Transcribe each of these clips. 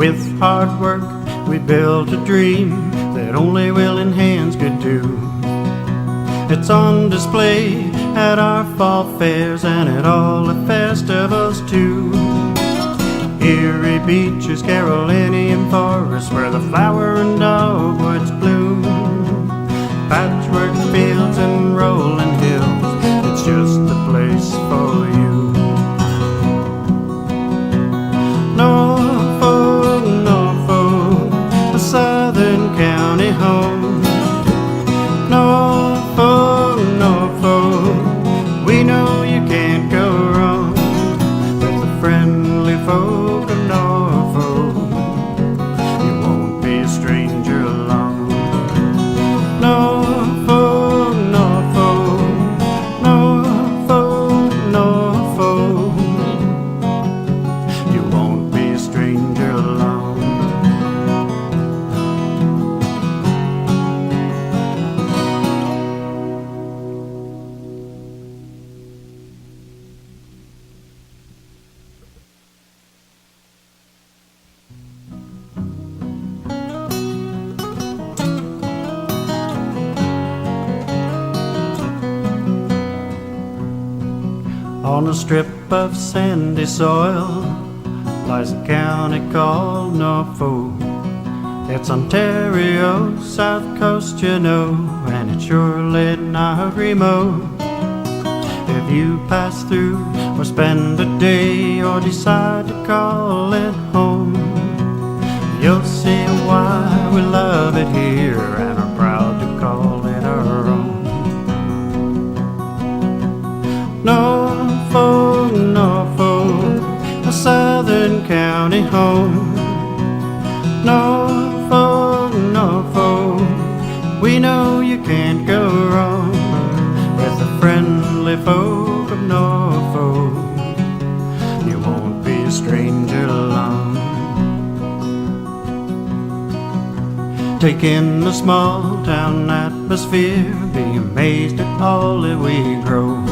With hard work we built a dream that only willing hands could do. It's on display at our fall fairs and at all the festivals too. Erie beaches, Carolinian forests, where the flower and dogwoods bloom. Patchwork fields and rolling hills, it's just the place for you. Norfolk, Norfolk, a southern county home. Norfolk, Norfolk, we know you can't go wrong with the friendly folk of Norfolk. You won't be a stranger along. Norfolk, Norfolk, Norfolk, Norfolk, you won't be a stranger along. On a strip of sandy soil lies a county called Norfolk. It's Ontario, south coast, you know, and it's surely not remote. If you pass through or spend a day or decide to call it home, you'll see why we love it here and are proud to call it our own. Norfolk, Norfolk, a southern county home. Norfolk, Norfolk, we know you can't go wrong with the friendly folk of Norfolk. You won't be a stranger along. Take in the small town atmosphere, be amazed at all that we grow.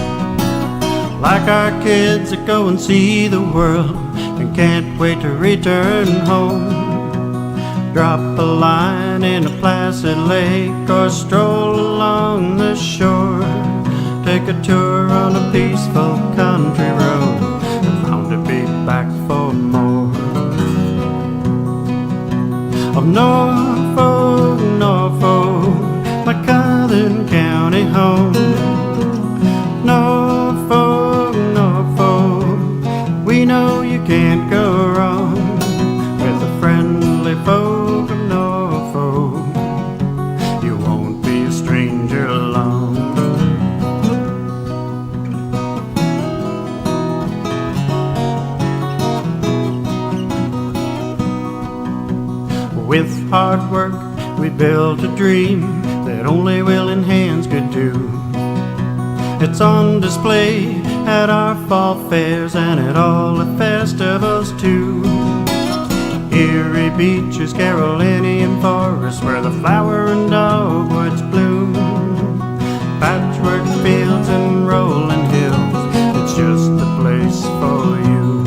Like our kids that go and see the world and can't wait to return home. Drop a line in a placid lake or stroll along the shore. Take a tour on a peaceful country road and bound to be back for more. Of Norfolk, Norfolk, my southern county home. Norfolk, Norfolk, we know you can't go wrong with the friendly folk of Norfolk. You won't be a stranger along. With hard work we built a dream that only willing hands could do. It's on display at our fall fairs and at all the festivals too. Erie beaches, Carolinian forests, where the flower and dogwoods bloom. Patchwork fields and rolling hills, it's just the place for you.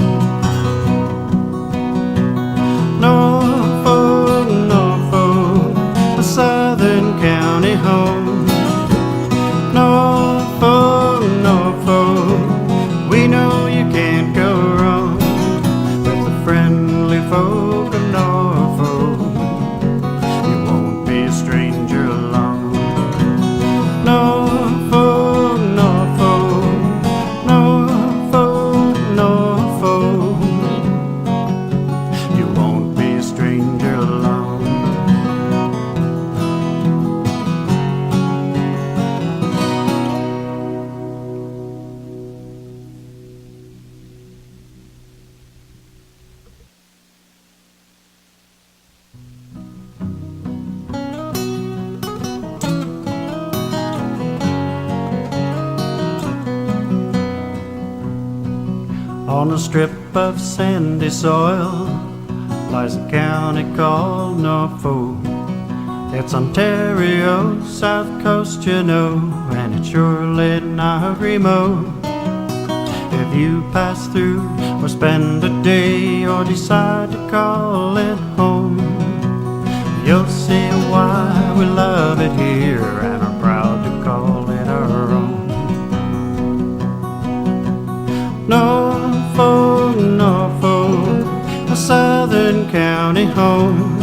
Norfolk, Norfolk, a southern county home. Norfolk, Norfolk, we know you can't go wrong with the friendly folk of Norfolk. You won't be a stranger along. Norfolk, Norfolk, Norfolk, Norfolk, you won't be a stranger along. On a strip of sandy soil lies a county called Norfolk. It's Ontario, south coast, you know, and it's surely not remote. If you pass through or spend a day or decide to call it home, you'll see why we love it here and are proud to call it our own. Norfolk, Norfolk, a southern county home.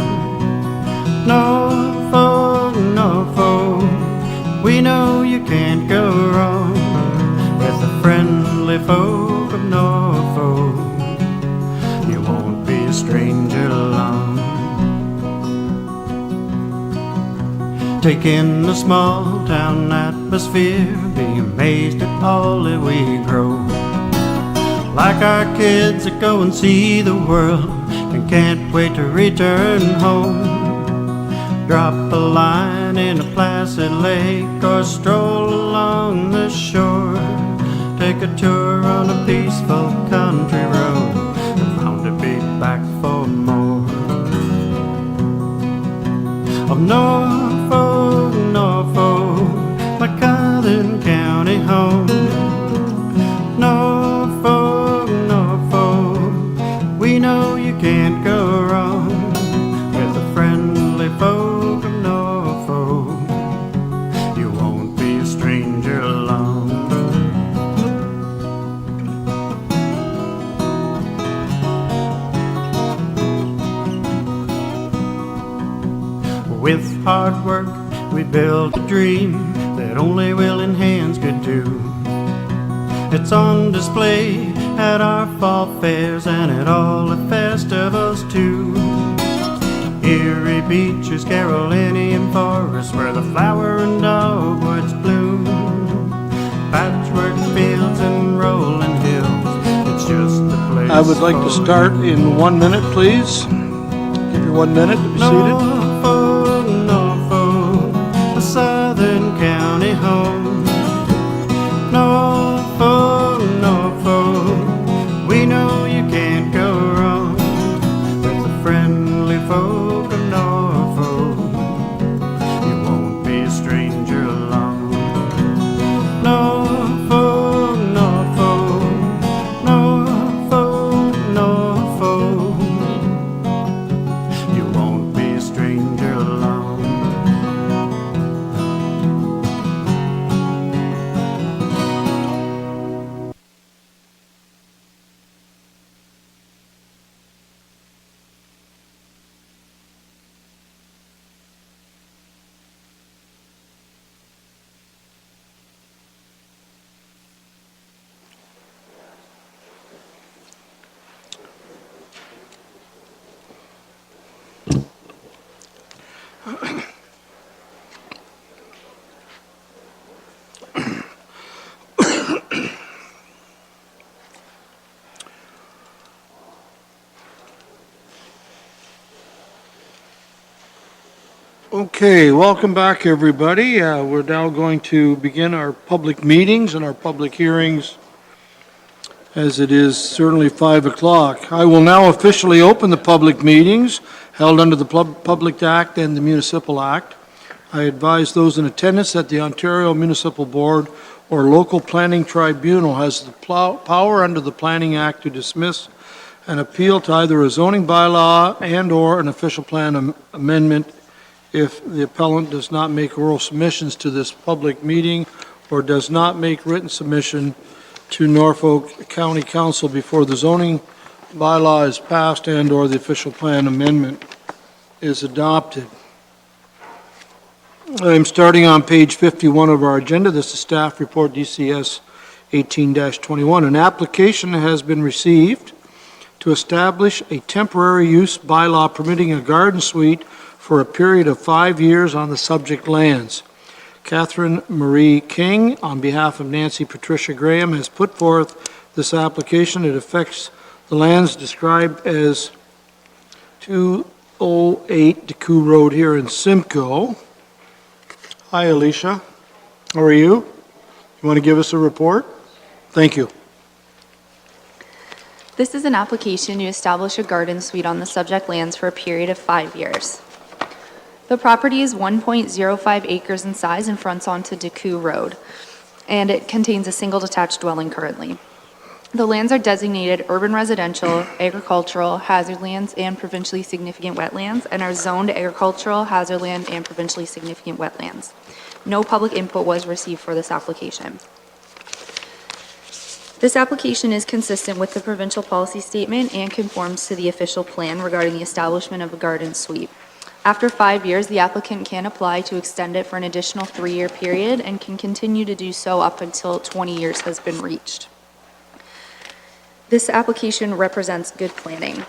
Norfolk, Norfolk, we know you can't go wrong with the friendly folk of Norfolk. You won't be a stranger long. Take in the small town atmosphere, be amazed at all that we grow. Like our kids that go and see the world and can't wait to return home. Drop a line in a placid lake or stroll along the shore. Take a tour on a peaceful country road and bound to be back for more. Of Norfolk, Norfolk, my southern county home. Norfolk, Norfolk, we know you can't go wrong with the friendly folk of Norfolk. You won't be a stranger long. With hard work we built a dream that only willing hands could do. It's on display at our fall fairs and at all the festivals too. Erie beaches, Carolinian forests, where the flower and dogwoods bloom. Patchwork fields and rolling hills, it's just a place. I would like to start in 1 minute, please. Give you 1 minute to be seated. Norfolk, Norfolk, a southern county home. Norfolk, Norfolk, we know you can't go wrong with the friendly folk of Norfolk. You won't be a stranger long. Norfolk, Norfolk, Norfolk, Norfolk, you won't be a stranger long. Okay, welcome back, everybody. We're now going to begin our public meetings and our public hearings, as it is certainly 5 o'clock. I will now officially open the public meetings held under the Public Act and the Municipal Act. I advise those in attendance that the Ontario Municipal Board or local planning tribunal has the power under the Planning Act to dismiss an appeal to either a zoning bylaw and/or an official plan amendment if the appellant does not make oral submissions to this public meeting or does not make written submission to Norfolk County Council before the zoning bylaw is passed and/or the official plan amendment is adopted. I'm starting on page 51 of our agenda. This is Staff Report DCS 18-21. An application has been received to establish a temporary use bylaw permitting a garden suite for a period of 5 years on the subject lands. Catherine Marie King, on behalf of Nancy Patricia Graham, has put forth this application. It affects the lands described as 208 Decoux Road here in Simcoe. Hi, Alicia. How are you? You want to give us a report? Thank you. This is an application to establish a garden suite on the subject lands for a period of 5 years. The property is 1.05 acres in size and fronts onto Decoux Road, and it contains a single detached dwelling currently. The lands are designated urban residential, agricultural, hazard lands, and provincially significant wetlands, and are zoned agricultural, hazard land, and provincially significant wetlands. No public input was received for this application. This application is consistent with the provincial policy statement and conforms to the official plan regarding the establishment of a garden suite. After 5 years, the applicant can apply to extend it for an additional 3-year period and can continue to do so up until 20 years has been reached. This application represents good planning.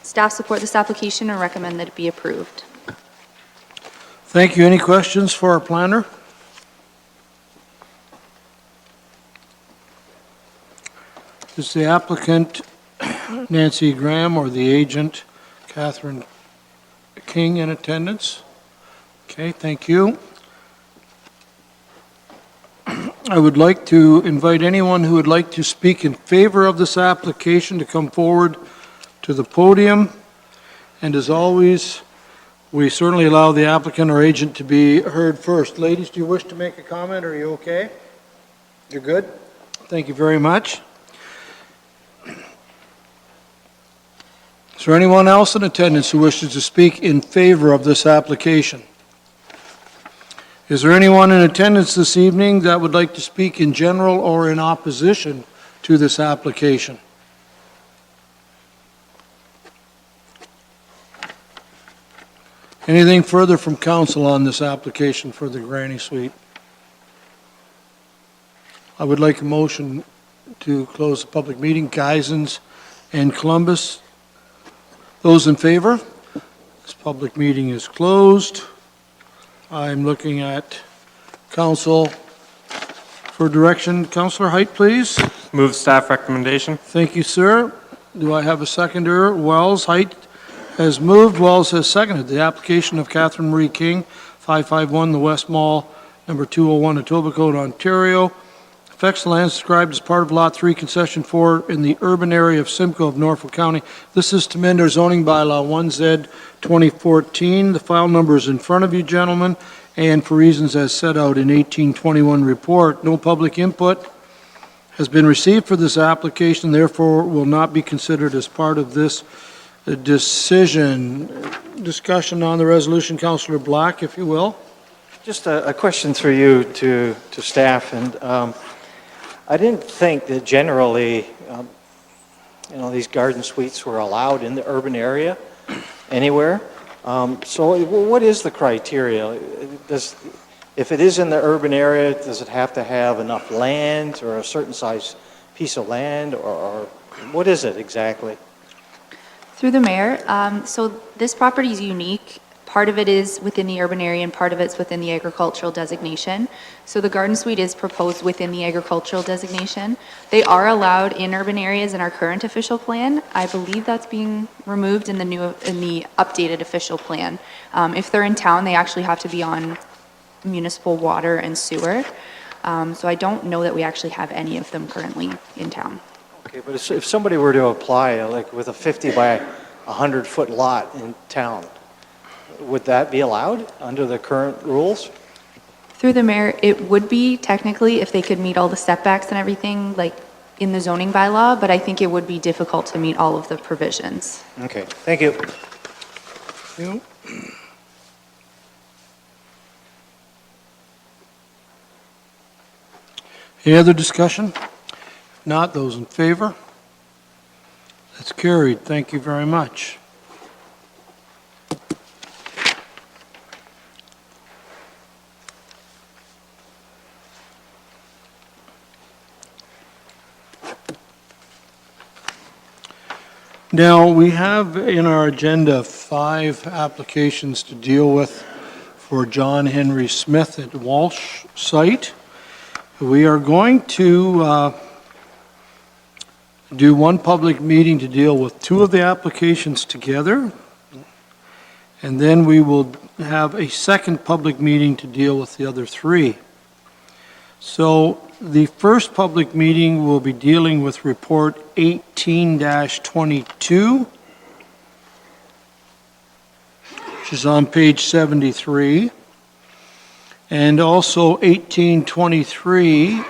Staff support this application and recommend that it be approved. Thank you. Any questions for our planner? Is the applicant Nancy Graham or the agent Catherine King in attendance? Okay, thank you. I would like to invite anyone who would like to speak in favor of this application to come forward to the podium. And as always, we certainly allow the applicant or agent to be heard first. Ladies, do you wish to make a comment? Are you okay? You're good? Thank you very much. Is there anyone else in attendance who wishes to speak in favor of this application? Is there anyone in attendance this evening that would like to speak in general or in opposition to this application? Anything further from council on this application for the Granny Suite? I would like a motion to close the public meeting. Geisens and Columbus. Those in favor? This public meeting is closed. I'm looking at council for direction. Councillor Height, please. Move staff recommendation. Thank you, sir. Do I have a seconder? Wells. Height has moved. Wells has seconded. The application of Catherine Marie King, 551 the West Mall, number 201, Etobicoke, Ontario. Affects the lands described as part of Lot 3, Concession 4 in the urban area of Simcoe of Norfolk County. This is to amend our zoning bylaw 1Z 2014. The file number is in front of you, gentlemen, and for reasons as set out in 1821 report. No public input has been received for this application, therefore will not be considered as part of this decision. Discussion on the resolution, Councillor Black, if you will. Just a question through you to staff, and I didn't think that generally, these garden suites were allowed in the urban area anywhere. So what is the criteria? If it is in the urban area, does it have to have enough land or a certain size piece of land, or what is it exactly? Through the mayor, so this property is unique. Part of it is within the urban area and part of it's within the agricultural designation. So the garden suite is proposed within the agricultural designation. They are allowed in urban areas in our current official plan. I believe that's being removed in the updated official plan. If they're in town, they actually have to be on municipal water and sewer. So I don't know that we actually have any of them currently in town. Okay, but if somebody were to apply, like with a 50 by 100 foot lot in town, would that be allowed under the current rules? Through the mayor, it would be technically if they could meet all the setbacks and everything like in the zoning bylaw, but I think it would be difficult to meet all of the provisions. Okay, thank you. You. Any other discussion? If not, those in favor? That's carried. Thank you very much. Now, we have in our agenda 5 applications to deal with for John Henry Smith at Walsh site. We are going to do one public meeting to deal with 2 of the applications together, and then we will have a second public meeting to deal with the other 3. So the first public meeting will be dealing with report 18-22, which is on page 73, and also 1823,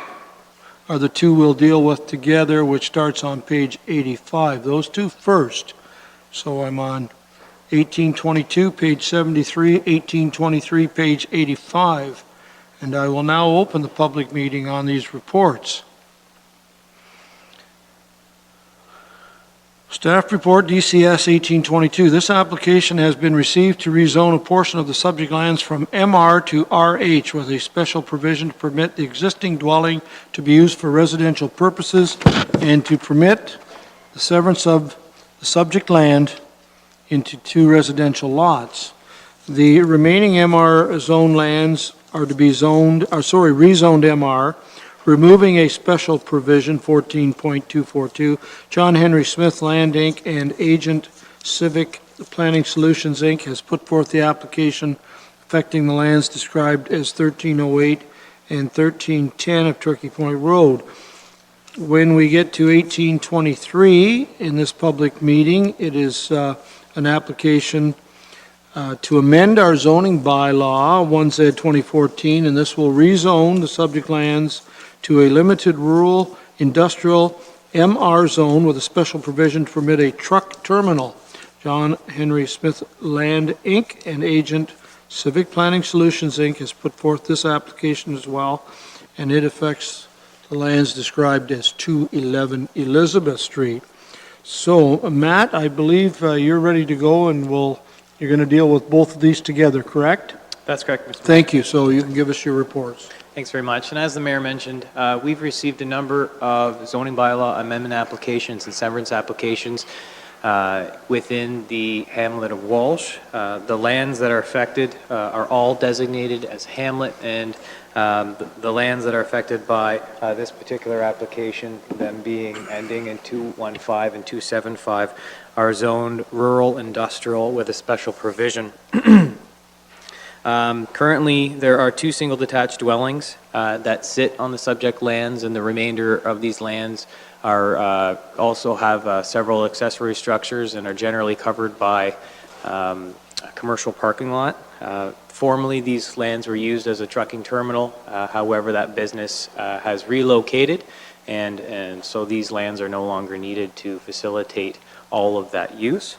are the two we'll deal with together, which starts on page 85. Those two first. So I'm on 1822, page 73, 1823, page 85. And I will now open the public meeting on these reports. Staff report DCS 1822. This application has been received to rezone a portion of the subject lands from MR to RH with a special provision to permit the existing dwelling to be used for residential purposes and to permit the severance of the subject land into two residential lots. The remaining MR zone lands are to be rezoned MR, removing a special provision, 14.242. John Henry Smith Land, Inc. and Agent Civic Planning Solutions, Inc. has put forth the application affecting the lands described as 1308 and 1310 of Turkey Point Road. When we get to 1823 in this public meeting, it is an application to amend our zoning bylaw, 1Z 2014, and this will rezone the subject lands to a limited rural industrial MR zone with a special provision to permit a truck terminal. John Henry Smith Land, Inc. and Agent Civic Planning Solutions, Inc. has put forth this application as well, and it affects the lands described as 211 Elizabeth Street. So, Matt, I believe you're ready to go, and you're going to deal with both of these together, correct? That's correct, Mr. Mayor. Thank you. So you can give us your reports. Thanks very much. And as the mayor mentioned, we've received a number of zoning bylaw amendment applications and severance applications within the hamlet of Walsh. The lands that are affected are all designated as hamlet, and the lands that are affected by this particular application, them being ending in 215 and 275, are zoned rural industrial with a special provision. Currently, there are two single detached dwellings that sit on the subject lands, and the remainder of these lands are also have several accessory structures and are generally covered by a commercial parking lot. Formerly, these lands were used as a trucking terminal. However, that business has relocated, and so these lands are no longer needed to facilitate all of that use.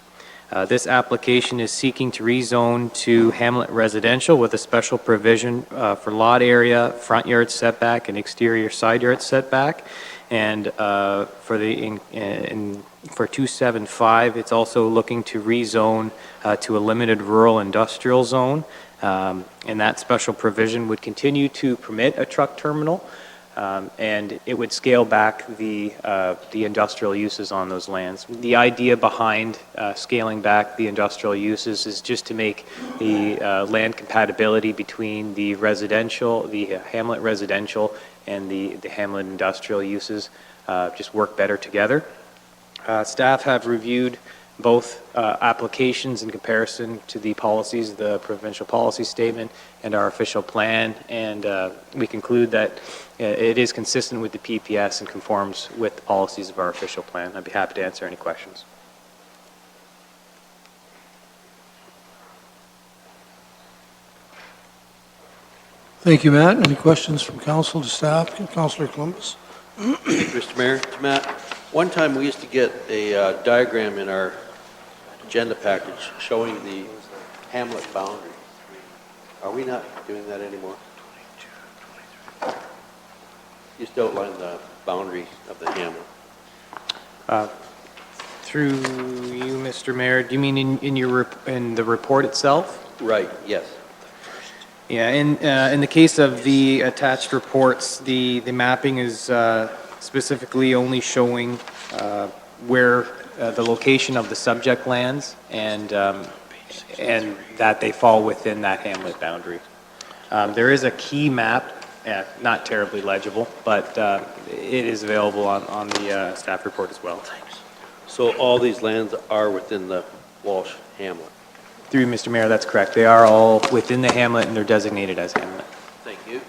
This application is seeking to rezone to hamlet residential with a special provision for lot area, front yard setback, and exterior side yard setback. And for 275, it's also looking to rezone to a limited rural industrial zone. And that special provision would continue to permit a truck terminal, and it would scale back the industrial uses on those lands. The idea behind scaling back the industrial uses is just to make the land compatibility between the residential, the hamlet residential, and the hamlet industrial uses just work better together. Staff have reviewed both applications in comparison to the policies, the provincial policy statement and our official plan, and we conclude that it is consistent with the PPS and conforms with the policies of our official plan. I'd be happy to answer any questions. Thank you, Matt. Any questions from council to staff? Councillor Columbus? Mr. Mayor, to Matt, one time we used to get a diagram in our agenda package showing the hamlet boundary. Are we not doing that anymore? Used to outline the boundary of the hamlet. Through you, Mr. Mayor, do you mean in the report itself? Right, yes. Yeah, in the case of the attached reports, the mapping is specifically only showing where the location of the subject lands and that they fall within that hamlet boundary. There is a key map, not terribly legible, but it is available on the staff report as well. So all these lands are within the Walsh hamlet? Through Mr. Mayor, that's correct. They are all within the hamlet and they're designated as hamlet. Thank you.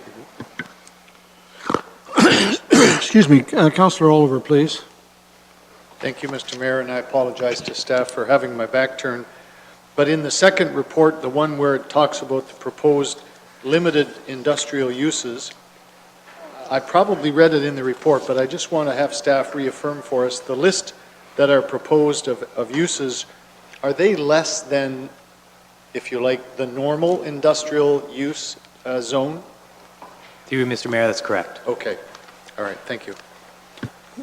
Excuse me, Councillor Oliver, please. Thank you, Mr. Mayor, and I apologize to staff for having my back turned. But in the second report, the one where it talks about the proposed limited industrial uses, I probably read it in the report, but I just want to have staff reaffirm for us, the list that are proposed of uses, are they less than, if you like, the normal industrial use zone? Through you, Mr. Mayor, that's correct. Okay, all right, thank you.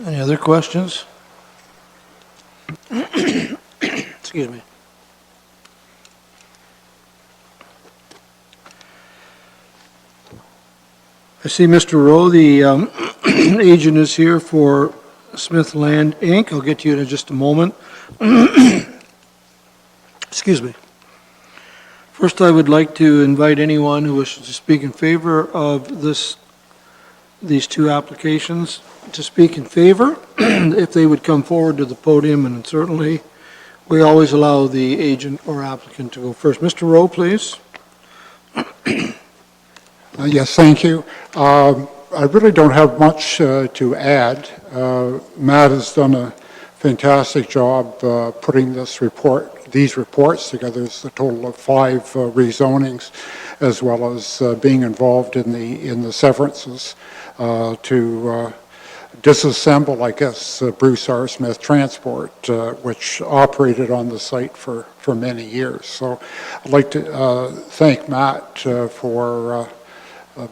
Any other questions? Excuse me. I see Mr. Rowe, the agent, is here for Smith Land, Inc. I'll get to you in just a moment. Excuse me. First, I would like to invite anyone who wishes to speak in favor of these two applications to speak in favor, if they would come forward to the podium, and certainly we always allow the agent or applicant to go first. Mr. Rowe, please. Yes, thank you. I really don't have much to add. Matt has done a fantastic job putting these reports together. It's a total of 5 rezonings, as well as being involved in the severances to disassemble, I guess, Bruce R. Smith Transport, which operated on the site for many years. So I'd like to thank Matt for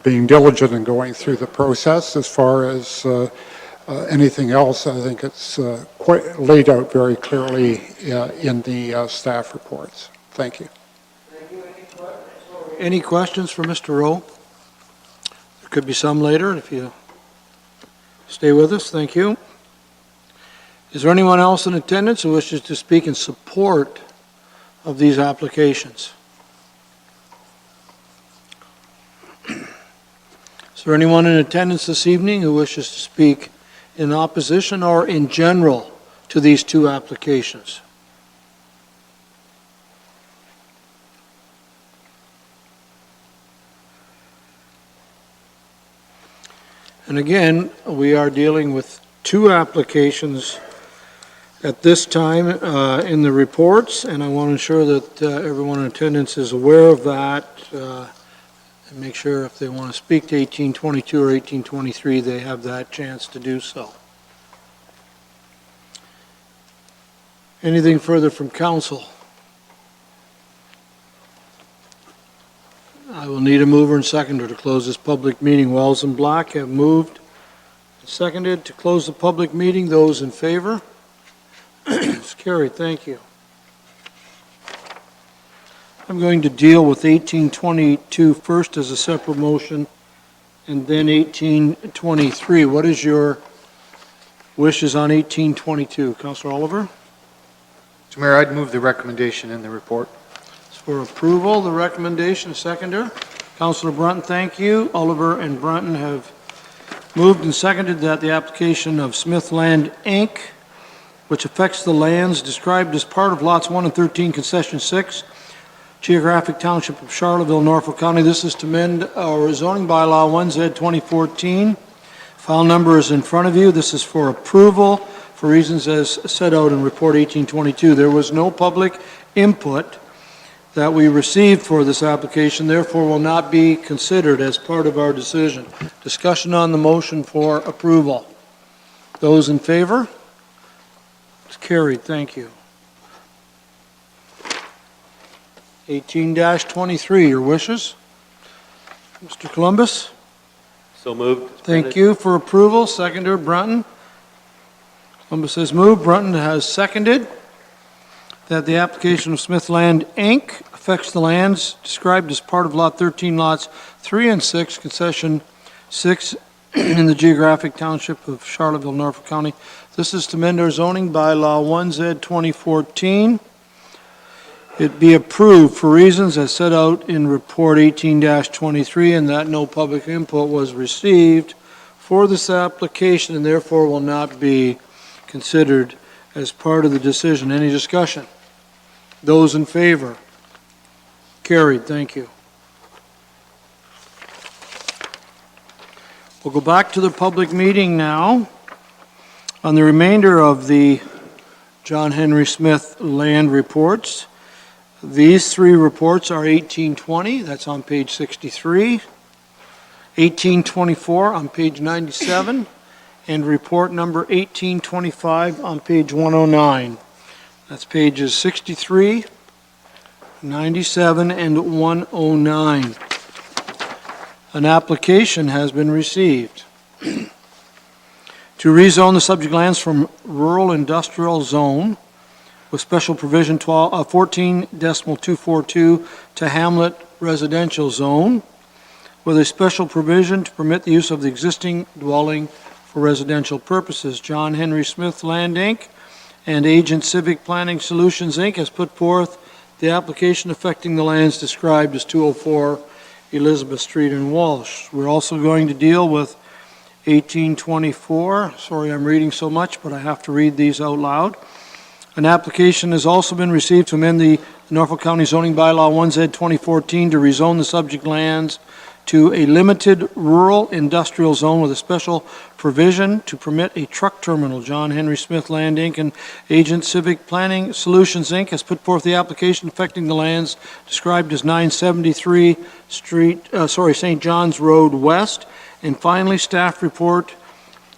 being diligent in going through the process. As far as anything else, I think it's quite laid out very clearly in the staff reports. Thank you. Any questions for Mr. Rowe? There could be some later if you stay with us. Thank you. Is there anyone else in attendance who wishes to speak in support of these applications? Is there anyone in attendance this evening who wishes to speak in opposition or in general to these two applications? And again, we are dealing with two applications at this time in the reports, and I want to ensure that everyone in attendance is aware of that. And make sure if they want to speak to 1822 or 1823, they have that chance to do so. Anything further from council? I will need a mover and seconder to close this public meeting. Wells and Black have moved and seconded to close the public meeting. Those in favor? It's carried. Thank you. I'm going to deal with 1822 first as a separate motion, and then 1823. What is your wishes on 1822? Councilor Oliver? Mr. Mayor, I'd move the recommendation in the report. It's for approval, the recommendation. Seconder? Councilor Brunton, thank you. Oliver and Brunton have moved and seconded that the application of Smith Land, Inc., which affects the lands described as part of lots 1 and 13, concession 6, Geographic Township of Charlottesville, Norfolk County. This is to amend our zoning bylaw 1Z 2014. File number is in front of you. This is for approval for reasons as set out in Report 1822. There was no public input that we received for this application, therefore will not be considered as part of our decision. Discussion on the motion for approval. Those in favor? It's carried. Thank you. 18-23, your wishes? Mr. Columbus? So moved. Thank you for approval. Seconder, Brunton. Columbus has moved. Brunton has seconded that the application of Smith Land, Inc. affects the lands described as part of Lot 13, Lots 3 and 6, Concession 6 in the Geographic Township of Charlottesville, Norfolk County. This is to amend our zoning bylaw 1Z 2014. It be approved for reasons as set out in Report 18-23, and that no public input was received for this application and therefore will not be considered as part of the decision. Any discussion? Those in favor? Carried. Thank you. We'll go back to the public meeting now on the remainder of the John Henry Smith land reports. These three reports are 1820, that's on page 63, 1824 on page 97, and report number 1825 on page 109. That's pages 63, 97, and 109. An application has been received to rezone the subject lands from rural industrial zone with special provision 14.242 to hamlet residential zone with a special provision to permit the use of the existing dwelling for residential purposes. John Henry Smith Land, Inc. and Agent Civic Planning Solutions, Inc. has put forth the application affecting the lands described as 204 Elizabeth Street in Walsh. We're also going to deal with 1824. Sorry I'm reading so much, but I have to read these out loud. An application has also been received to amend the Norfolk County zoning bylaw 1Z 2014 to rezone the subject lands to a limited rural industrial zone with a special provision to permit a truck terminal. John Henry Smith Land, Inc. and Agent Civic Planning Solutions, Inc. has put forth the application affecting the lands described as 973 St. John's Road West. And finally, staff report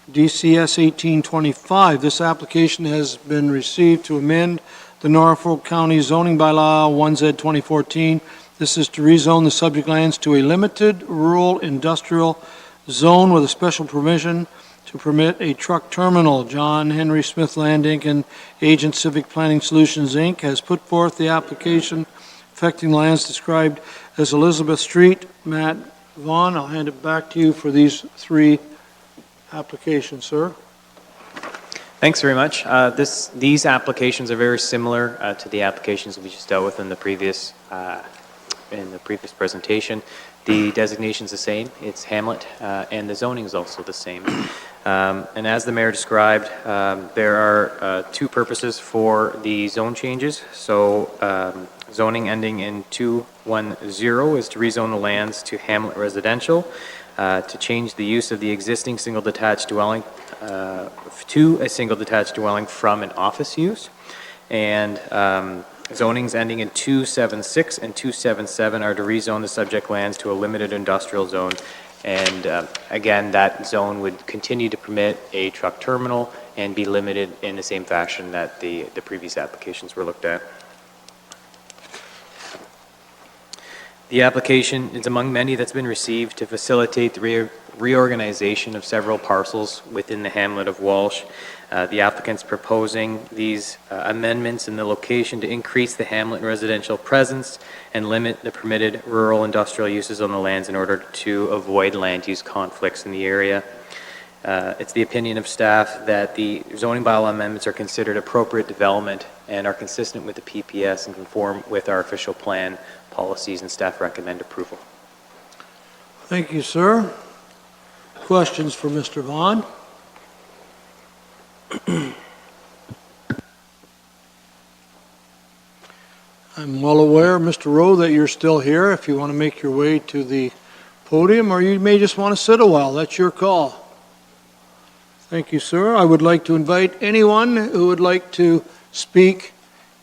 DCS 1825. This application has been received to amend the Norfolk County zoning bylaw 1Z 2014. This is to rezone the subject lands to a limited rural industrial zone with a special provision to permit a truck terminal. John Henry Smith Land, Inc. and Agent Civic Planning Solutions, Inc. has put forth the application affecting lands described as Elizabeth Street. Matt Vaughn, I'll hand it back to you for these three applications, sir. Thanks very much. These applications are very similar to the applications we just dealt with in the previous presentation. The designation's the same. It's hamlet, and the zoning is also the same. And as the mayor described, there are two purposes for the zone changes. So zoning ending in 210 is to rezone the lands to hamlet residential, to change the use of the existing single detached dwelling to a single detached dwelling from an office use. And zonings ending in 276 and 277 are to rezone the subject lands to a limited industrial zone. And again, that zone would continue to permit a truck terminal and be limited in the same fashion that the previous applications were looked at. The application is among many that's been received to facilitate the reorganization of several parcels within the hamlet of Walsh. The applicant's proposing these amendments in the location to increase the hamlet residential presence and limit the permitted rural industrial uses on the lands in order to avoid land use conflicts in the area. It's the opinion of staff that the zoning bylaw amendments are considered appropriate development and are consistent with the PPS and conform with our official plan policies, and staff recommend approval. Thank you, sir. Questions for Mr. Vaughn? I'm well aware, Mr. Rowe, that you're still here. If you want to make your way to the podium, or you may just want to sit a while, that's your call. Thank you, sir. I would like to invite anyone who would like to speak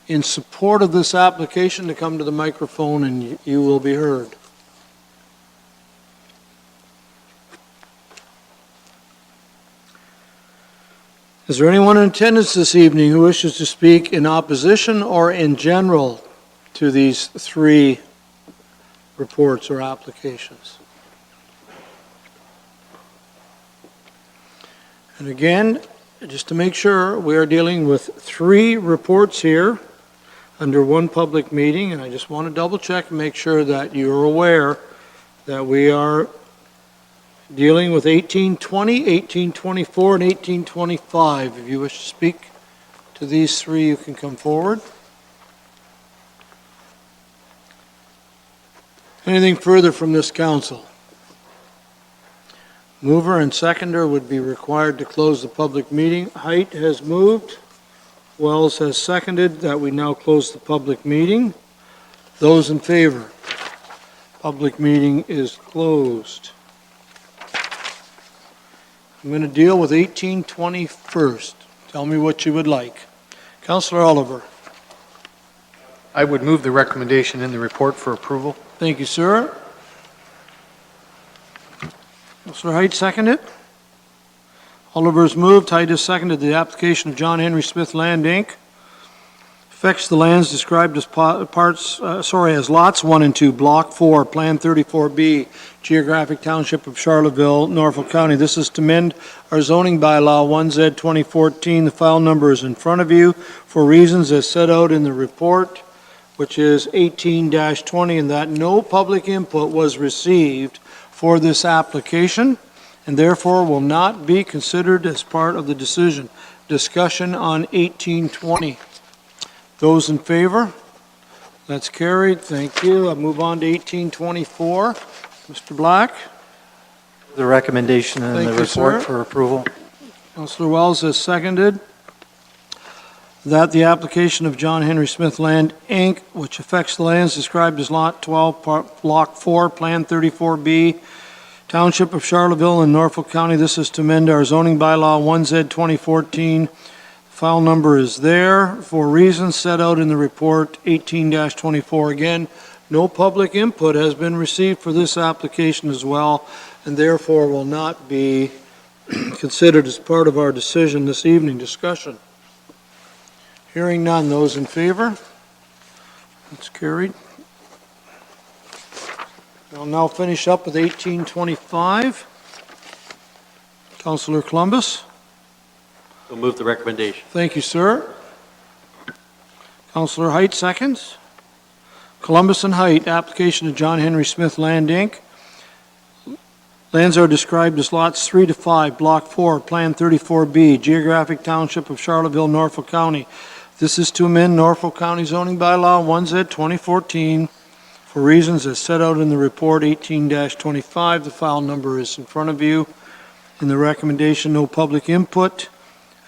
in support of this application to come to the microphone, and you will be heard. Is there anyone in attendance this evening who wishes to speak in opposition or in general to these three reports or applications? And again, just to make sure, we are dealing with three reports here under one public meeting, and I just want to double check and make sure that you're aware that we are dealing with 1820, 1824, and 1825. If you wish to speak to these three, you can come forward. Anything further from this council? Mover and seconder would be required to close the public meeting. Height has moved. Wells has seconded that we now close the public meeting. Those in favor? Public meeting is closed. I'm going to deal with 1820 first. Tell me what you would like. Councillor Oliver. I would move the recommendation in the report for approval. Thank you, sir. Councillor Height seconded. Oliver's moved, Height has seconded the application of John Henry Smith Land, Inc. Affects the lands described as as lots 1 and 2, Block 4, Plan 34B, Geographic Township of Charlottesville, Norfolk County. This is to amend our zoning bylaw 1Z 2014. The file number is in front of you for reasons as set out in the report, which is 18-20, and that no public input was received for this application, and therefore will not be considered as part of the decision. Discussion on 1820. Those in favor? That's carried. Thank you. I'll move on to 1824. Mr. Black? The recommendation in Thank the you, report sir. for approval. Councillor Wells has seconded that the application of John Henry Smith Land, Inc., which affects the lands described as Lot 12, Block 4, Plan 34B, Township of Charlottesville in Norfolk County. This is to amend our zoning bylaw 1Z 2014. File number is there for reasons set out in the report 18-24. Again, no public input has been received for this application as well, and therefore will not be considered as part of our decision this evening. Discussion. Hearing none. Those in favor? That's carried. I'll now finish up with 1825. Councillor Columbus. We'll move the recommendation. Thank you, sir. Councillor Height seconds. Columbus and Height, application of John Henry Smith Land, Inc. Lands are described as lots 3 to 5, Block 4, Plan 34B, Geographic Township of Charlottesville, Norfolk County. This is to amend Norfolk County zoning bylaw 1Z 2014 for reasons as set out in the report 18-25. The file number is in front of you. In the recommendation, no public input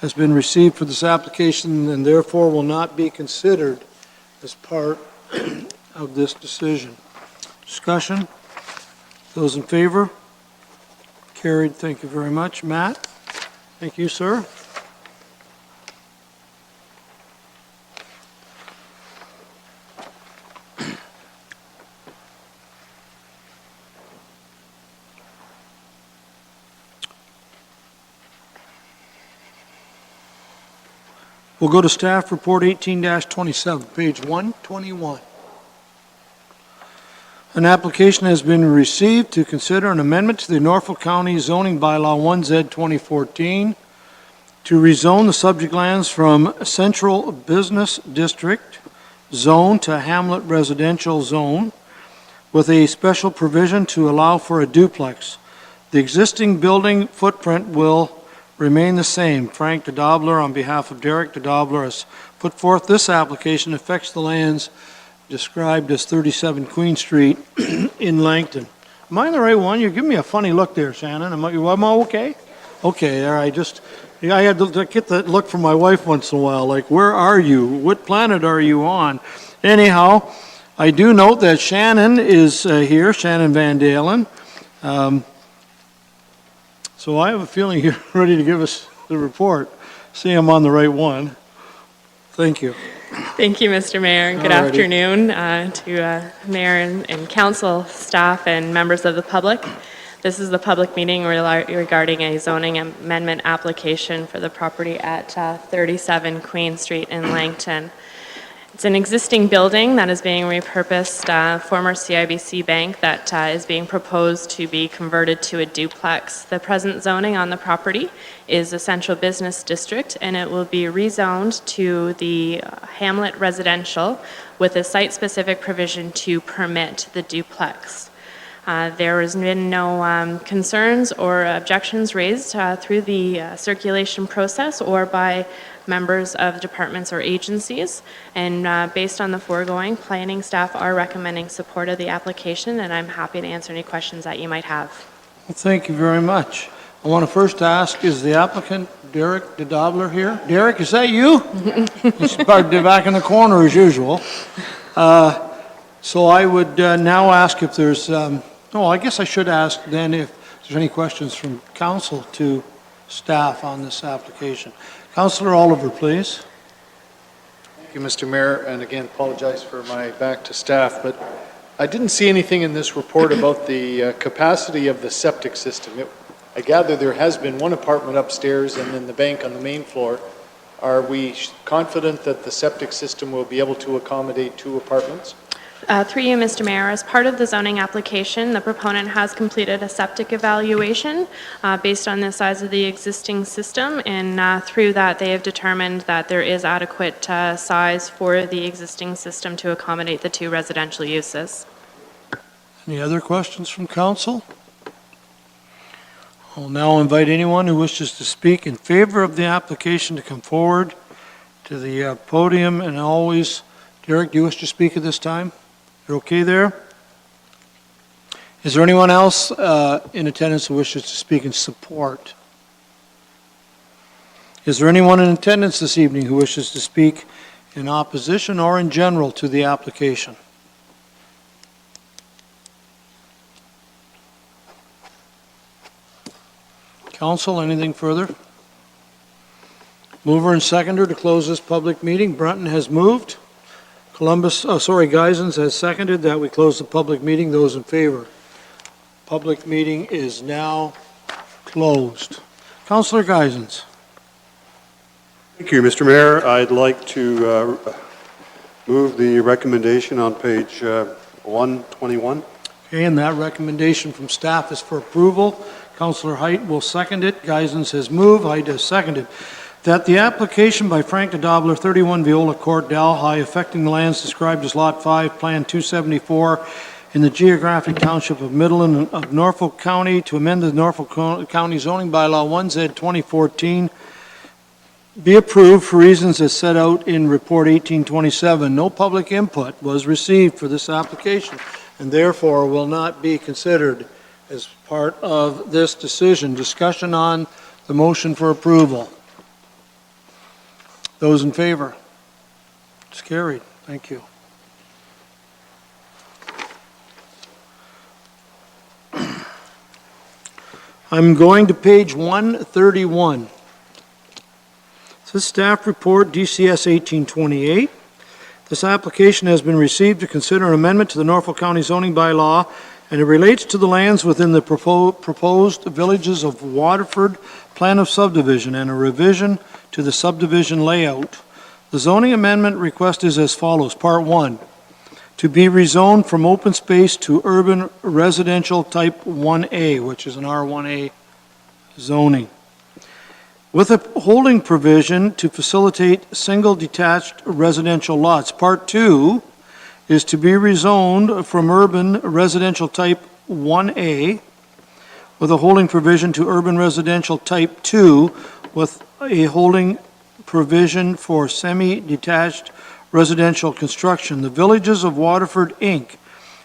has been received for this application and therefore will not be considered as part of this decision. Discussion? Those in favor? Carried. Thank you very much. Matt? Thank you, sir. We'll go to staff report 18-27, page 121. An application has been received to consider an amendment to the Norfolk County zoning bylaw 1Z 2014 to rezone the subject lands from Central Business District zone to Hamlet Residential Zone with a special provision to allow for a duplex. The existing building footprint will remain the same. Frank DeDobler, on behalf of Derek DeDobler, has put forth this application. Affects the lands described as 37 Queen Street in Langton. Am I on the right one? You're giving me a funny look there, Shannon. Am I okay? Okay, there. I had to get that look from my wife once in a while, like, where are you? What planet are you on? Anyhow, I do note that Shannon is here, Shannon Van Dalen. So I have a feeling you're ready to give us the report. See, I'm on the right one. Thank you. Thank you, Mr. Mayor, and good Alrighty. afternoon to Mayor and council staff and members of the public. This is the public meeting regarding a zoning amendment application for the property at 37 Queen Street in Langton. It's an existing building that is being repurposed, former CIBC bank that is being proposed to be converted to a duplex. The present zoning on the property is a central business district, and it will be rezoned to the Hamlet Residential with a site-specific provision to permit the duplex. There has been no concerns or objections raised through the circulation process or by members of departments or agencies. And based on the foregoing, planning staff are recommending support of the application, and I'm happy to answer any questions that you might have. Well, thank you very much. I want to first ask, is the applicant Derek DeDobler here? Derek, is that you? He's back in the corner as usual. So I would now ask if there's, I guess I should ask then if there's any questions from council to staff on this application. Councillor Oliver, please. Thank you, Mr. Mayor, and again, apologize for my back to staff, but I didn't see anything in this report about the capacity of the septic system. I gather there has been one apartment upstairs and then the bank on the main floor. Are we confident that the septic system will be able to accommodate 2 apartments? Through you, Mr. Mayor, as part of the zoning application, the proponent has completed a septic evaluation based on the size of the existing system, and through that, they have determined that there is adequate size for the existing system to accommodate the 2 residential uses. Any other questions from council? I'll now invite anyone who wishes to speak in favor of the application to come forward to the podium, and always, Derek, do you wish to speak at this time? You're okay there? Is there anyone else in attendance who wishes to speak in support? Is there anyone in attendance this evening who wishes to speak in opposition or in general to the application? Council, anything further? Mover and seconder to close this public meeting. Brunton has moved. Geisens has seconded that we close the public meeting. Those in favor? Public meeting is now closed. Councillor Geisens. Thank you, Mr. Mayor. I'd like to move the recommendation on page 121. Okay, and that recommendation from staff is for approval. Councillor Height will second it. Geisens has moved. Height has seconded. That the application by Frank Dobler, 31 Viola Court, Delhi, affecting the lands described as Lot 5, Plan 274, in the geographic township of Midland of Norfolk County to amend the Norfolk County zoning bylaw 1Z 2014 be approved for reasons as set out in Report 1827. No public input was received for this application and therefore will not be considered as part of this decision. Discussion on the motion for approval. Those in favor? It's carried. Thank you. I'm going to page 131. This is staff report DCS 1828. This application has been received to consider an amendment to the Norfolk County zoning bylaw, and it relates to the lands within the proposed villages of Waterford plan of subdivision and a revision to the subdivision layout. The zoning amendment request is as follows. Part 1, to be rezoned from open space to urban residential type 1A, which is an R1A zoning, with a holding provision to facilitate single detached residential lots. Part 2 is to be rezoned from urban residential type 1A with a holding provision to urban residential type 2 with a holding provision for semi-detached residential construction. The Villages of Waterford, Inc.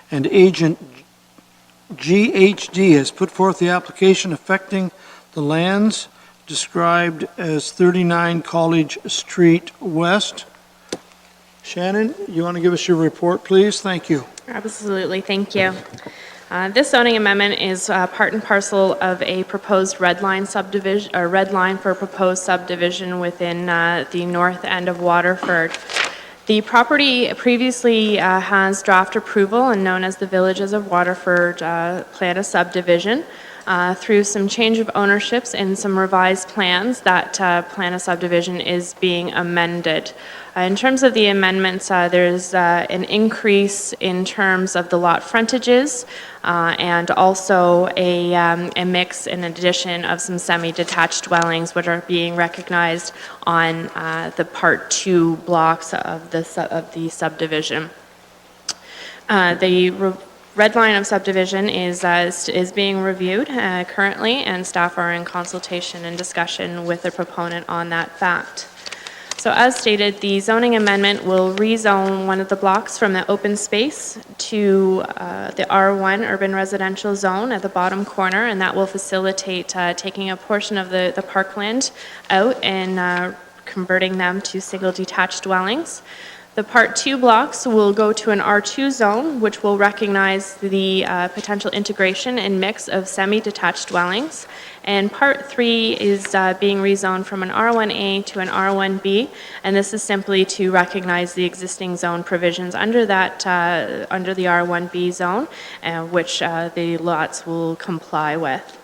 and agent GHD has put forth the application affecting the lands described as 39 College Street West. Shannon, you want to give us your report, please? Thank you. Absolutely, thank you. This zoning amendment is part and parcel of a proposed red line subdivision, or red line for a proposed subdivision within the north end of Waterford. The property previously has draft approval and known as the Villages of Waterford Plan of Subdivision. Through some change of ownerships and some revised plans, that plan of subdivision is being amended. In terms of the amendments, there's an increase in terms of the lot frontages and also a mix and addition of some semi-detached dwellings which are being recognized on the Part 2 blocks of the subdivision. The red line of subdivision is being reviewed currently, and staff are in consultation and discussion with the proponent on that fact. So as stated, the zoning amendment will rezone one of the blocks from the open space to the R1 urban residential zone at the bottom corner, and that will facilitate taking a portion of the parkland out and converting them to single detached dwellings. The Part 2 blocks will go to an R2 zone, which will recognize the potential integration and mix of semi-detached dwellings. And Part 3 is being rezoned from an R1A to an R1B, and this is simply to recognize the existing zone provisions under that, under the R1B zone, which the lots will comply with.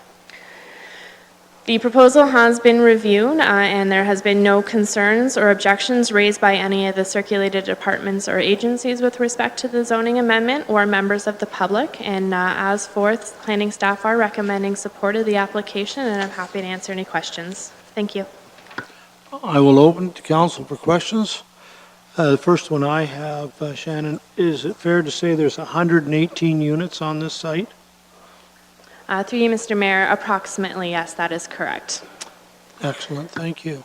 The proposal has been reviewed, and there has been no concerns or objections raised by any of the circulated departments or agencies with respect to the zoning amendment or members of the public. And as forth, planning staff are recommending support of the application, and I'm happy to answer any questions. Thank you. I will open to council for questions. The first one I have, Shannon, is it fair to say there's 118 units on this site? Through you, Mr. Mayor, approximately, yes, that is correct. Excellent, thank you.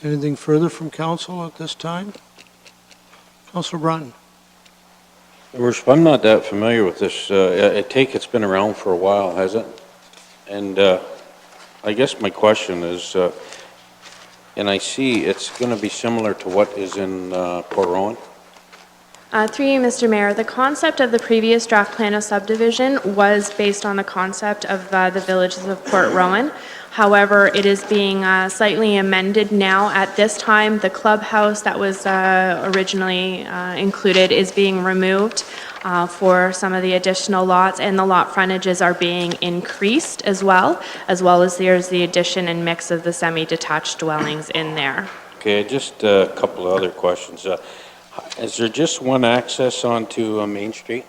Anything further from council at this time? Councilor Brunton? I'm not that familiar with this. I take it's been around for a while, has it? And I guess my question is, and I see it's going to be similar to what is in Port Rowan? Through you, Mr. Mayor, the concept of the previous draft plan of subdivision was based on the concept of the villages of Port Rowan. However, it is being slightly amended now. At this time, the clubhouse that was originally included is being removed for some of the additional lots, and the lot frontages are being increased as well as there's the addition and mix of the semi-detached dwellings in there. Okay, just a couple of other questions. Is there just one access onto Main Street?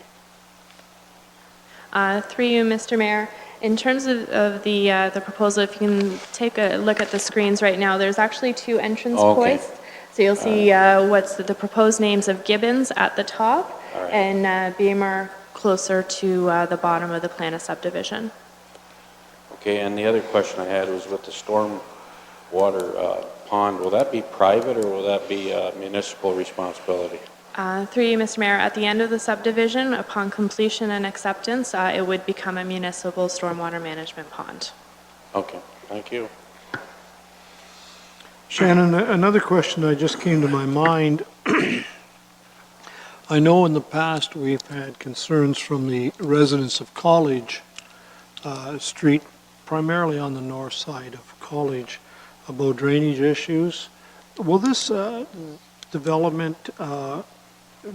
Through you, Mr. Mayor, in terms of the proposal, if you can take a look at the screens right now, there's actually two entrance points. So you'll see what's the proposed names of Gibbons at the top and Beamer closer to the bottom of the plan of subdivision. Okay, and the other question I had was with the storm water pond, will that be private or will that be municipal responsibility? Through you, Mr. Mayor, at the end of the subdivision, upon completion and acceptance, it would become a municipal stormwater management pond. Okay, thank you. Shannon, another question that just came to my mind. I know in the past we've had concerns from the residents of College Street, primarily on the north side of College, about drainage issues. Will this development,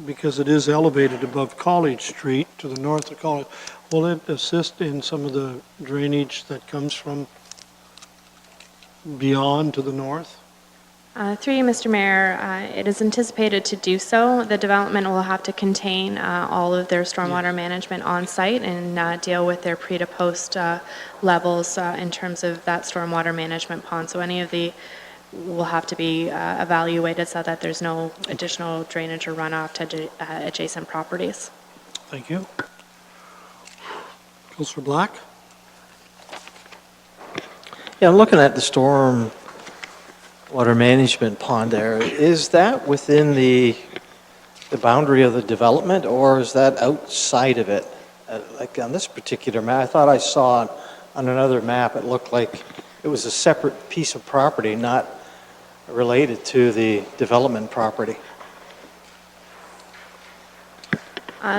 because it is elevated above College Street to the north of College, will it assist in some of the drainage that comes from beyond to the north? Through you, Mr. Mayor, it is anticipated to do so. The development will have to contain all of their stormwater management on site and deal with their pre to post levels in terms of that stormwater management pond. So any of the will have to be evaluated so that there's no additional drainage or runoff to adjacent properties. Thank you. Councilor Black? Yeah, I'm looking at the storm water management pond there. Is that within the boundary of the development, or is that outside of it? Like on this particular map, I thought I saw on another map, it looked like it was a separate piece of property, not related to the development property.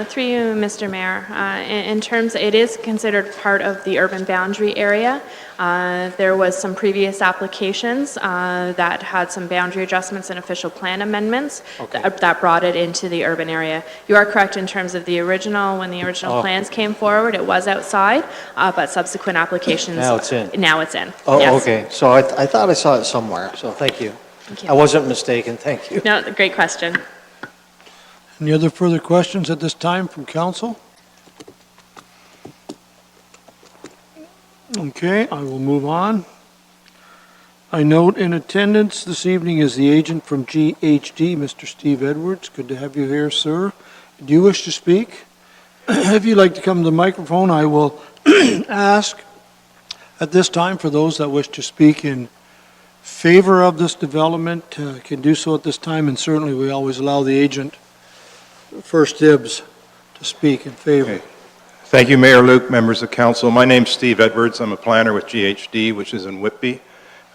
Through you, Mr. Mayor, in terms, it is considered part of the urban boundary area. There was some previous applications that had some boundary adjustments and official plan amendments that brought it into the urban area. You are correct in terms of the original, when the original plans came forward, it was outside, but subsequent applications. Now it's in. Now it's in. Oh, yes. okay. So I thought I saw it somewhere, so thank you. Thank you. I wasn't mistaken, thank you. No, great question. Any other further questions at this time from council? Okay, I will move on. I note in attendance this evening is the agent from GHD, Mr. Steve Edwards. Good to have you here, sir. Do you wish to speak? If you'd like to come to the microphone, I will ask at this time for those that wish to speak in favor of this development can do so at this time, and certainly we always allow the agent first dibs to speak in favor. Okay. Thank you, Mayor Luke, members of council. My name's Steve Edwards. I'm a planner with GHD, which is in Whitby.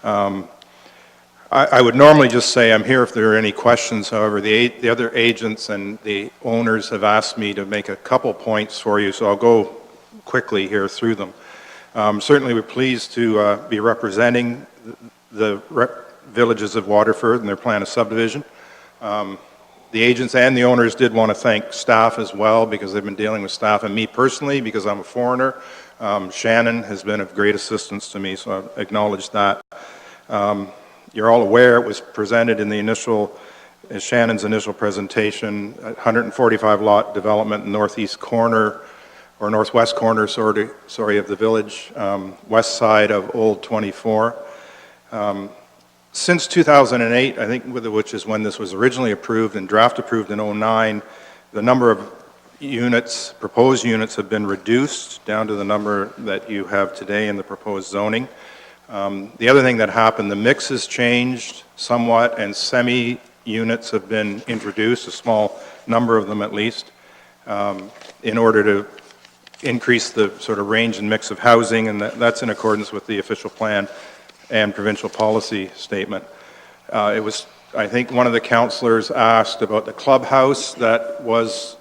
I would normally just say I'm here if there are any questions. However, the other agents and the owners have asked me to make a couple points for you, so I'll go quickly here through them. Certainly, we're pleased to be representing the villages of Waterford and their plan of subdivision. The agents and the owners did want to thank staff as well, because they've been dealing with staff, and me personally, because I'm a foreigner. Shannon has been of great assistance to me, so I acknowledge that. You're all aware it was presented in the initial, Shannon's initial presentation, 145 lot development in northeast corner, or northwest corner, sorry, of the village, west side of Old 24. Since 2008, I think, which is when this was originally approved and draft approved in 09, the number of units, proposed units, have been reduced down to the number that you have today in the proposed zoning. The other thing that happened, the mix has changed somewhat, and semi-units have been introduced, a small number of them at least, in order to increase the sort of range and mix of housing, and that's in accordance with the official plan and provincial policy statement. It was, I think, one of the councillors asked about the clubhouse that was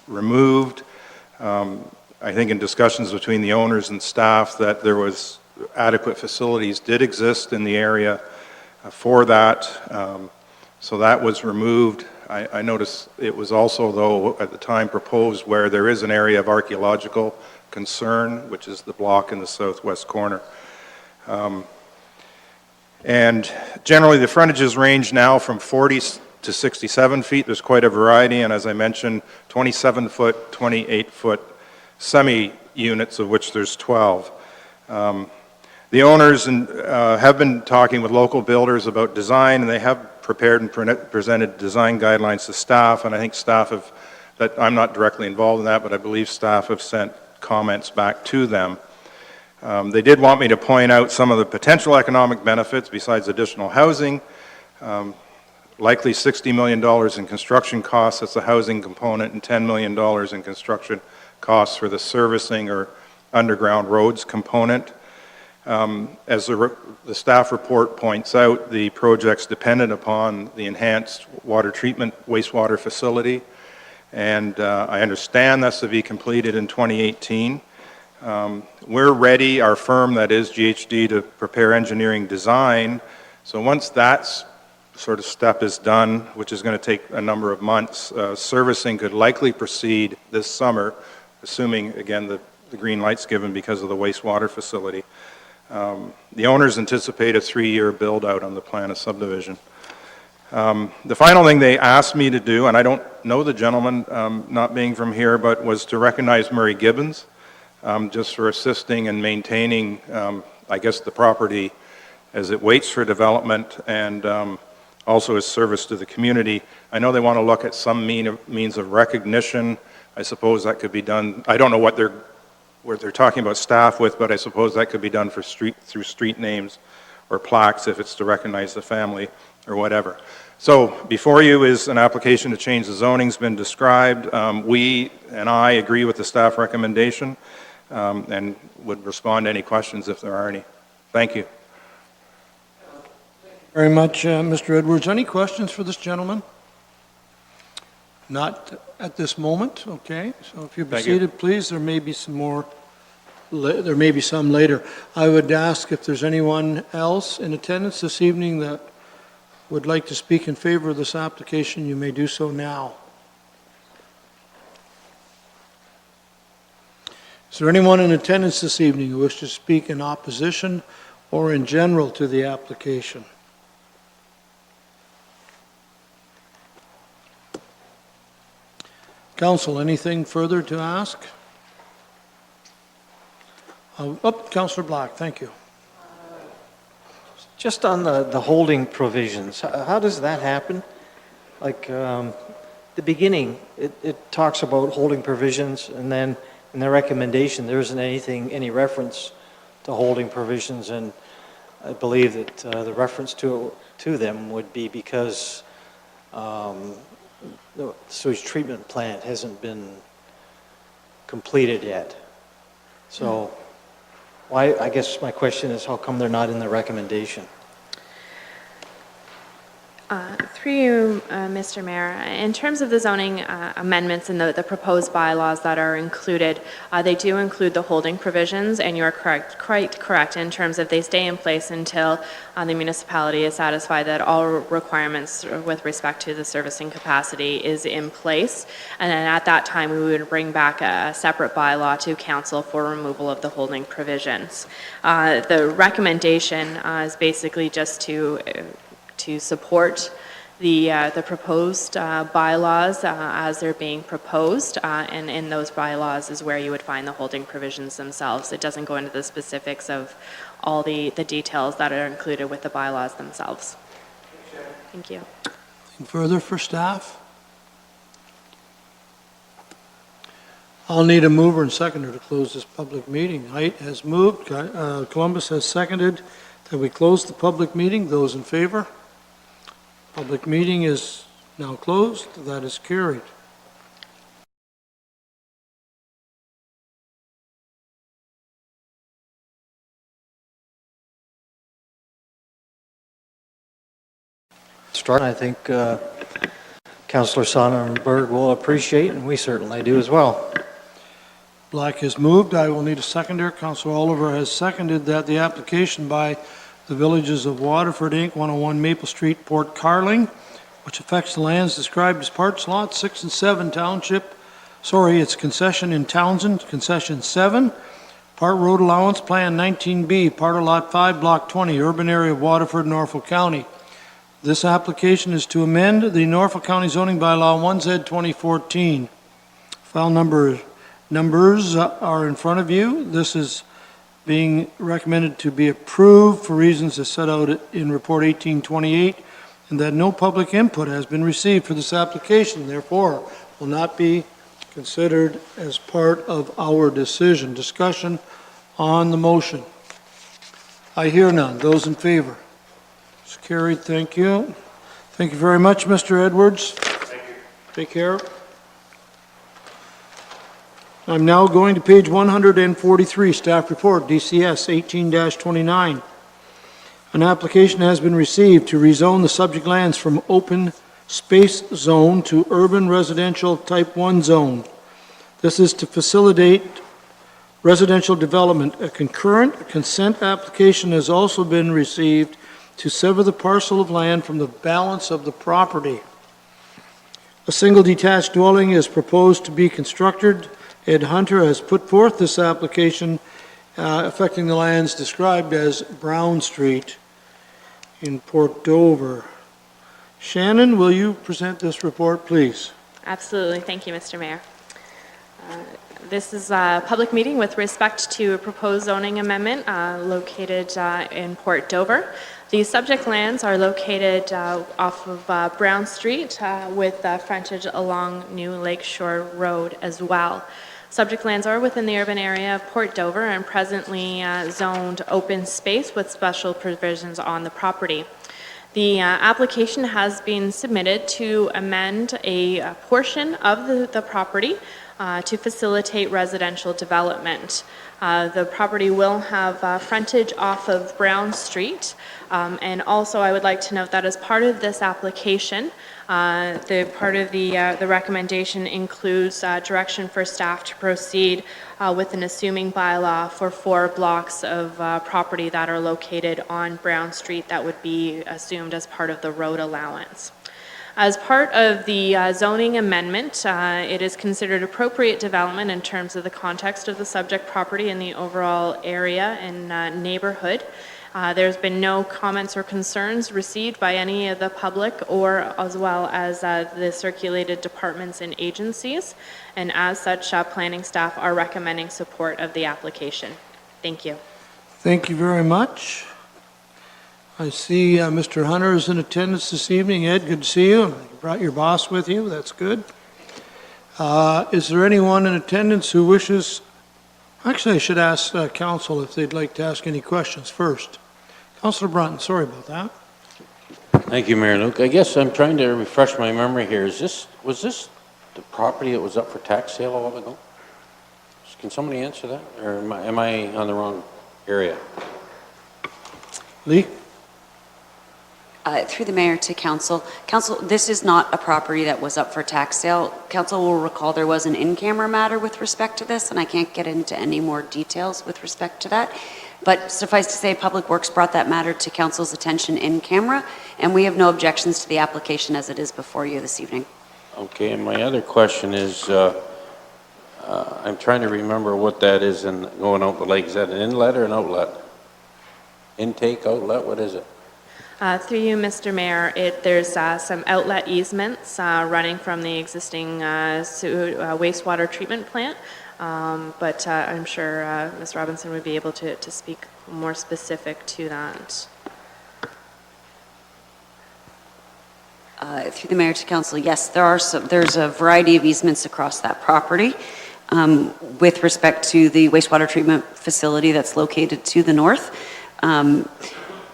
removed. I think in discussions between the owners and staff that there was adequate facilities did exist in the area for that, so that was removed. I noticed it was also, though, at the time proposed where there is an area of archaeological concern, which is the block in the southwest corner. And generally the frontages range now from 40 to 67 feet. There's quite a variety, and as I mentioned, 27 foot, 28 foot semi-units, of which there's 12. The owners have been talking with local builders about design, and they have prepared and presented design guidelines to staff, and I think staff have, that I'm not directly involved in that, but I believe staff have sent comments back to them. They did want me to point out some of the potential economic benefits besides additional housing. Likely $60 million in construction costs, that's the housing component, and $10 million in construction costs for the servicing or underground roads component. As the staff report points out, the project's dependent upon the enhanced water treatment wastewater facility, and I understand that's to be completed in 2018. We're ready, our firm, that is GHD, to prepare engineering design. So once that sort of step is done, which is going to take a number of months, servicing could likely proceed this summer, assuming, again, the green light's given because of the wastewater facility. The owners anticipate a 3-year build-out on the plan of subdivision. The final thing they asked me to do, and I don't know the gentleman, not being from here, but was to recognize Murray Gibbons, just for assisting and maintaining, I guess, the property as it waits for development, and also his service to the community. I know they want to look at some means of recognition. I suppose that could be done. I don't know what they're talking about staff with, but I suppose that could be done through street names or plaques if it's to recognize the family or whatever. So before you is an application to change the zoning's been described. We and I agree with the staff recommendation, and would respond to any questions if there are any. Thank you. Very much, Mr. Edwards. Any questions for this gentleman? Not at this moment, okay. So if you'll be seated, please. There may be some more, there may be some later. I would ask if there's anyone else in attendance this evening that would like to speak in favor of this application, you may do so now. Is there anyone in attendance this evening who wishes to speak in opposition or in general to the application? Council, anything further to ask? Councillor Black, thank you. Just on the holding provisions, how does that happen? Like the beginning, it talks about holding provisions, and then in the recommendation, there isn't any reference to holding provisions, and I believe that the reference to them would be because the sewage treatment plant hasn't been completed yet. So why, I guess my question is, how come they're not in the recommendation? Through you, Mr. Mayor, in terms of the zoning amendments and the proposed bylaws that are included, they do include the holding provisions, and you are quite correct in terms of they stay in place until the municipality is satisfied that all requirements with respect to the servicing capacity is in place. And then at that time, we would bring back a separate bylaw to council for removal of the holding provisions. The recommendation is basically just to support the proposed bylaws as they're being proposed, and in those bylaws is where you would find the holding provisions themselves. It doesn't go into the specifics of all the details that are included with the bylaws themselves. Thank you. Anything further for staff? I'll need a mover and seconder to close this public meeting. Height has moved, Columbus has seconded that we close the public meeting. Those in favor? Public meeting is now closed. That is carried. Start, I think Councillor Sonnenberg will appreciate, and we certainly do as well. Black has moved. I will need a seconder. Councillor Oliver has seconded that the application by the Villages of Waterford, Inc., 101 Maple Street, Port Carling, which affects the lands described as parts lot 6 and 7 township. Sorry, it's concession in Townsend, concession 7, part road allowance plan 19B, part of lot 5, block 20, urban area of Waterford, Norfolk County. This application is to amend the Norfolk County zoning bylaw 1Z 2014. File numbers are in front of you. This is being recommended to be approved for reasons as set out in Report 1828, and that no public input has been received for this application, therefore will not be considered as part of our decision. Discussion on the motion. I hear none. Those in favor? It's carried. Thank you. Thank you very much, Mr. Edwards. Thank you. Take care. I'm now going to page 143, staff report, DCS 18-29. An application has been received to rezone the subject lands from open space zone to urban residential type 1 zone. This is to facilitate residential development. A concurrent consent application has also been received to sever the parcel of land from the balance of the property. A single detached dwelling is proposed to be constructed. Ed Hunter has put forth this application affecting the lands described as Brown Street in Port Dover. Shannon, will you present this report, please? Absolutely. Thank you, Mr. Mayor. This is a public meeting with respect to a proposed zoning amendment located in Port Dover. The subject lands are located off of Brown Street with frontage along New Lakeshore Road as well. Subject lands are within the urban area of Port Dover and presently zoned open space with special provisions on the property. The application has been submitted to amend a portion of the property to facilitate residential development. The property will have frontage off of Brown Street, and also I would like to note that as part of this application, the part of the recommendation includes direction for staff to proceed with an assuming bylaw for 4 blocks of property that are located on Brown Street that would be assumed as part of the road allowance. As part of the zoning amendment, it is considered appropriate development in terms of the context of the subject property and the overall area and neighborhood. There's been no comments or concerns received by any of the public or as well as the circulated departments and agencies, and as such, planning staff are recommending support of the application. Thank you. Thank you very much. I see Mr. Hunter is in attendance this evening. Ed, good to see you. You brought your boss with you. That's good. Is there anyone in attendance who wishes... Actually, I should ask council if they'd like to ask any questions first. Councillor Brunton, sorry about that. Thank you, Mayor Luke. I guess I'm trying to refresh my memory here. Was this the property that was up for tax sale a while ago? Can somebody answer that? Or am I on the wrong area? Lee? Through the mayor to council. Council, this is not a property that was up for tax sale. Council will recall there was an in-camera matter with respect to this, and I can't get into any more details with respect to that. But suffice to say, Public Works brought that matter to council's attention in camera, and we have no objections to the application as it is before you this evening. Okay, and my other question is, I'm trying to remember what that is in going out the lake. Is that an inlet or an outlet? Intake, outlet, what is it? Through you, Mr. Mayor, there's some outlet easements running from the existing wastewater treatment plant, but I'm sure Ms. Robinson would be able to speak more specific to that. Through the mayor to council, yes, there's a variety of easements across that property with respect to the wastewater treatment facility that's located to the north.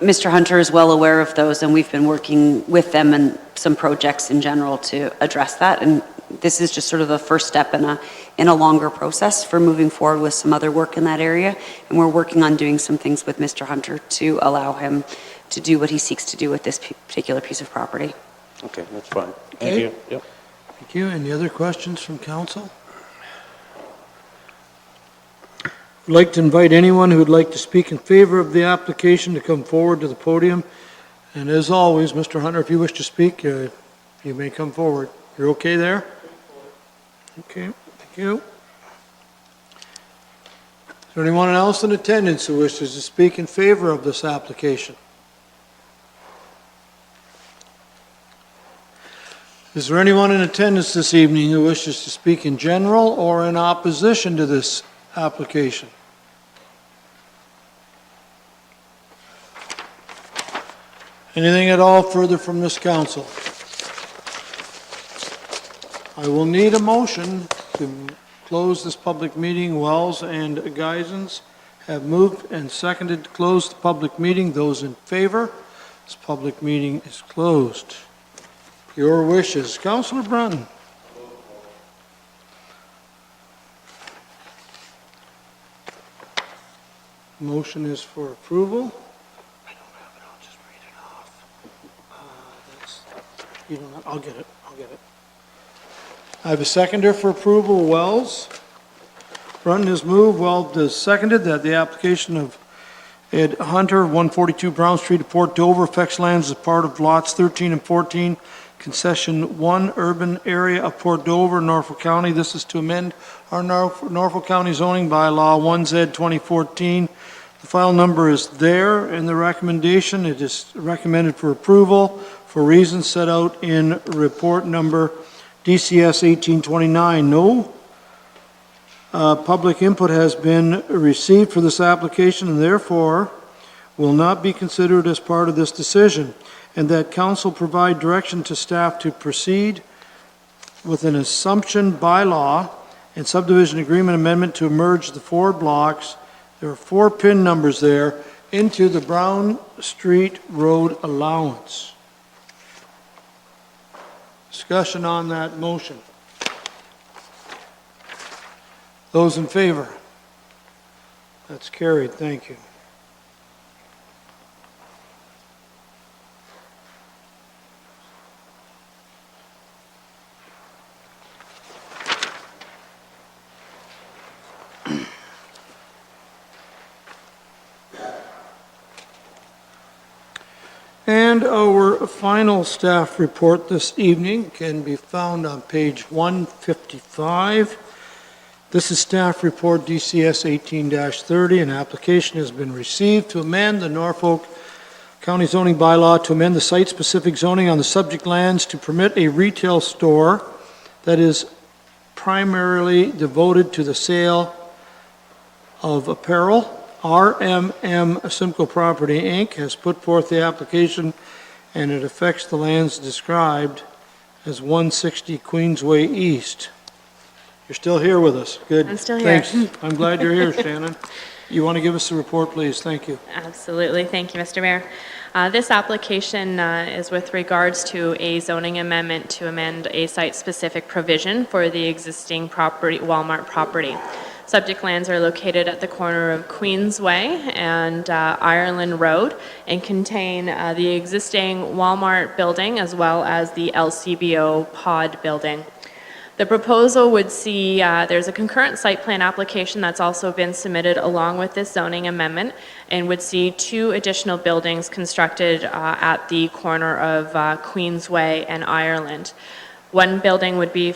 Mr. Hunter is well aware of those, and we've been working with them and some projects in general to address that. And this is just sort of the first step in a longer process for moving forward with some other work in that area. And we're working on doing some things with Mr. Hunter to allow him to do what he seeks to do with this particular piece of property. Okay, that's fine. Thank Okay. you. Yep. Thank you. Any other questions from council? I'd like to invite anyone who would like to speak in favor of the application to come forward to the podium. And as always, Mr. Hunter, if you wish to speak, you may come forward. You're okay there? Okay, thank you. Is there anyone else in attendance who wishes to speak in favor of this application? Is there anyone in attendance this evening who wishes to speak in general or in opposition to this application? Anything at all further from this council? I will need a motion to close this public meeting. Wells and Geisens have moved and seconded to close the public meeting. Those in favor, this public meeting is closed. Your wishes. Councillor Brunton. Motion is for approval. I don't have it, I'll just read it off. You don't have, I'll get it. I have a seconder for approval, Wells. Brunton has moved, Wells has seconded that the application of Ed Hunter, 142 Brown Street of Port Dover, affects lands as part of lots 13 and 14, concession 1, urban area of Port Dover, Norfolk County. This is to amend our Norfolk County zoning bylaw 1Z 2014. The file number is there in the recommendation. It is recommended for approval for reasons set out in report number DCS 1829. No public input has been received for this application and therefore will not be considered as part of this decision, and that council provide direction to staff to proceed with an assumption bylaw and subdivision agreement amendment to merge the 4 blocks, there are 4 PIN numbers there, into the Brown Street Road allowance. Discussion on that motion. Those in favor? That's carried. Thank you. And our final staff report this evening can be found on page 155. This is staff report DCS 18-30. An application has been received to amend the Norfolk County zoning bylaw to amend the site-specific zoning on the subject lands to permit a retail store that is primarily devoted to the sale of apparel. RMM Simcoe Property, Inc. has put forth the application, and it affects the lands described as 160 Queensway East. You're still here with us. Good. I'm still here. Thanks. I'm glad you're here, Shannon. You want to give us a report, please? Thank you. Absolutely. Thank you, Mr. Mayor. This application is with regards to a zoning amendment to amend a site-specific provision for the existing property, Walmart property. Subject lands are located at the corner of Queensway and Ireland Road and contain the existing Walmart building as well as the LCBO pod building. The proposal would see, there's a concurrent site plan application that's also been submitted along with this zoning amendment and would see 2 additional buildings constructed at the corner of Queensway and Ireland. One building would be